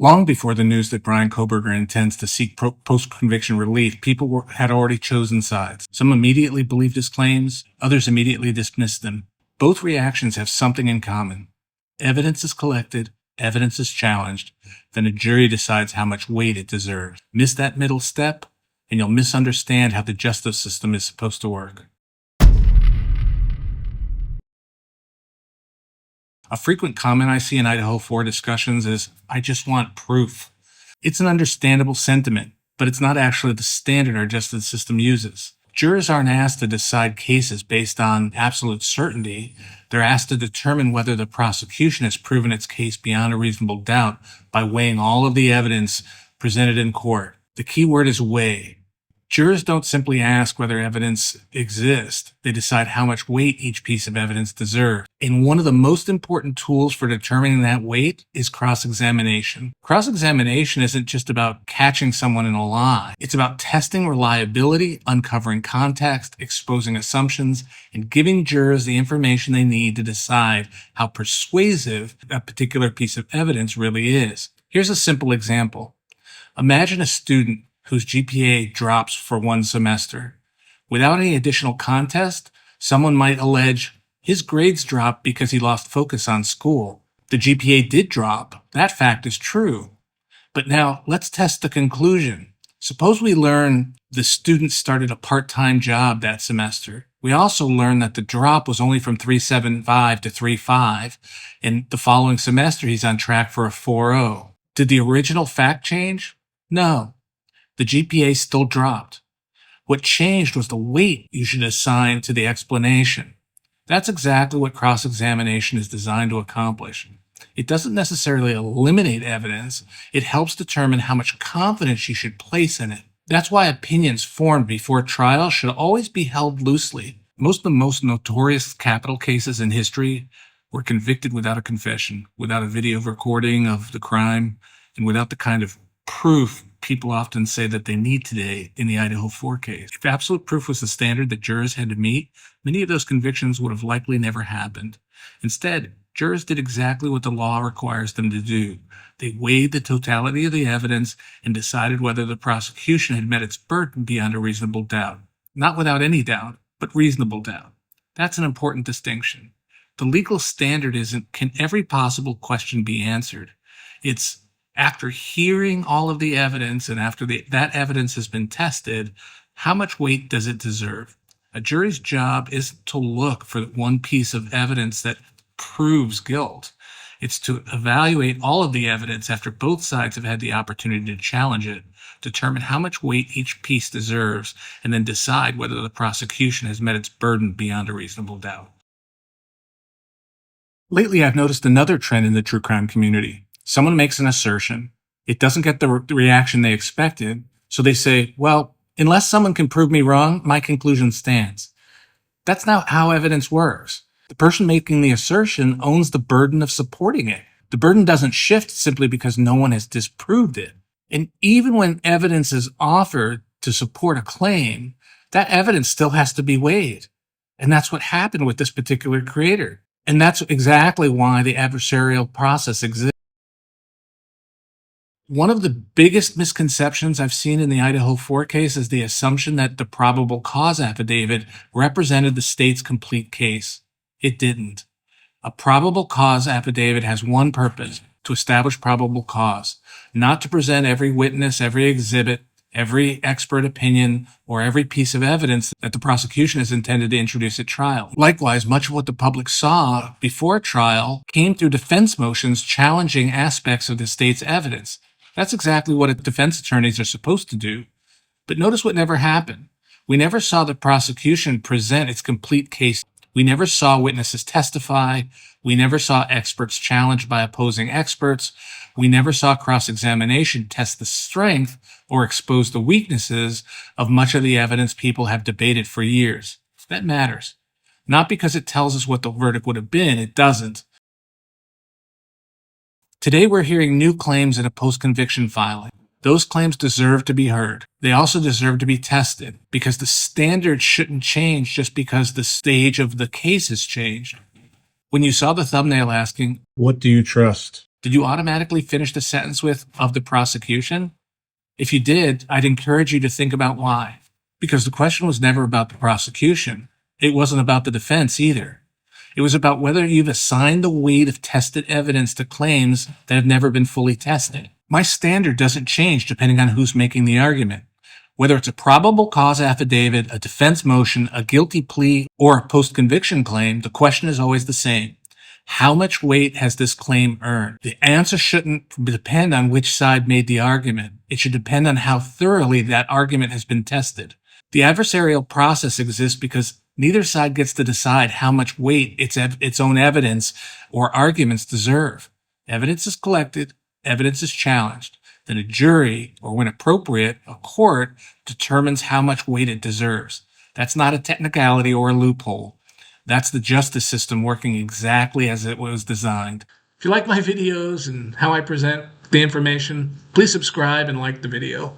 Long before the news that Brian Kohberger intends to seek post-conviction relief, people had already chosen sides. Some immediately believed his claims, others immediately dismissed them. Both reactions have something in common. Evidence is collected, evidence is challenged, then a jury decides how much weight it deserves. Miss that middle step, and you'll misunderstand how the justice system is supposed to work. A frequent comment I see in Idaho4 discussions is, "I just want proof." It's an understandable sentiment, but it's not actually the standard our justice system uses. Jurors aren't asked to decide cases based on absolute certainty. They're asked to determine whether the prosecution has proven its case beyond a reasonable doubt by weighing all of the evidence presented in court. The key word is weigh. Jurors don't simply ask whether evidence exists. They decide how much weight each piece of evidence deserves. And one of the most important tools for determining that weight is cross-examination. Cross-examination isn't just about catching someone in a lie. It's about testing reliability, uncovering context, exposing assumptions, and giving jurors the information they need to decide how persuasive a particular piece of evidence really is. Here's a simple example. Imagine a student whose GPA drops for one semester. Without any additional context, someone might allege his grades dropped because he lost focus on school. The GPA did drop. That fact is true. But now let's test the conclusion. Suppose we learn the student started a part-time job that semester. We also learn that the drop was only from 3.75 to 3.5, and the following semester he's on track for a 4.0. Did the original fact change? No. The GPA still dropped. What changed was the weight you should assign to the explanation. That's exactly what cross-examination is designed to accomplish. It doesn't necessarily eliminate evidence. It helps determine how much confidence you should place in it. That's why opinions formed before trial should always be held loosely. Most of the most notorious capital cases in history were convicted without a confession, without a video recording of the crime, and without the kind of proof people often say that they need today in the Idaho4 case. If absolute proof was the standard that jurors had to meet, many of those convictions would have likely never happened. Instead, jurors did exactly what the law requires them to do. They weighed the totality of the evidence and decided whether the prosecution had met its burden beyond a reasonable doubt. Not without any doubt, but reasonable doubt. That's an important distinction. The legal standard isn't, can every possible question be answered? It's, after hearing all of the evidence and after that evidence has been tested, how much weight does it deserve? A jury's job isn't to look for one piece of evidence that proves guilt. It's to evaluate all of the evidence after both sides have had the opportunity to challenge it, determine how much weight each piece deserves, and then decide whether the prosecution has met its burden beyond a reasonable doubt. Lately, I've noticed another trend in the true crime community. Someone makes an assertion. It doesn't get the reaction they expected. So they say, well, unless someone can prove me wrong, my conclusion stands. That's not how evidence works. The person making the assertion owns the burden of supporting it. The burden doesn't shift simply because no one has disproved it. And even when evidence is offered to support a claim, that evidence still has to be weighed. And that's what happened with this particular creator. And that's exactly why the adversarial process exists. One of the biggest misconceptions I've seen in the Idaho4 case is the assumption that the probable cause affidavit represented the state's complete case. It didn't. A probable cause affidavit has one purpose: to establish probable cause, not to present every witness, every exhibit, every expert opinion, or every piece of evidence that the prosecution is intended to introduce at trial. Likewise, much of what the public saw before trial came through defense motions challenging aspects of the state's evidence. That's exactly what defense attorneys are supposed to do. But notice what never happened. We never saw the prosecution present its complete case. We never saw witnesses testify. We never saw experts challenged by opposing experts. We never saw cross-examination test the strength or expose the weaknesses of much of the evidence people have debated for years. That matters. Not because it tells us what the verdict would have been. It doesn't. Today, we're hearing new claims in a post-conviction filing. Those claims deserve to be heard. They also deserve to be tested, because the standard shouldn't change just because the stage of the case has changed. When you saw the thumbnail asking, "What do you trust?" Did you automatically finish the sentence with "of the prosecution"? If you did, I'd encourage you to think about why. Because the question was never about the prosecution. It wasn't about the defense either. It was about whether you've assigned the weight of tested evidence to claims that have never been fully tested. My standard doesn't change depending on who's making the argument. Whether it's a probable cause affidavit, a defense motion, a guilty plea, or a post-conviction claim, the question is always the same. How much weight has this claim earned? The answer shouldn't depend on which side made the argument. It should depend on how thoroughly that argument has been tested. The adversarial process exists because neither side gets to decide how much weight its own evidence or arguments deserve. Evidence is collected, evidence is challenged. Then a jury, or when appropriate, a court, determines how much weight it deserves. That's not a technicality or a loophole. That's the justice system working exactly as it was designed. If you like my videos and how I present the information, please subscribe and like the video.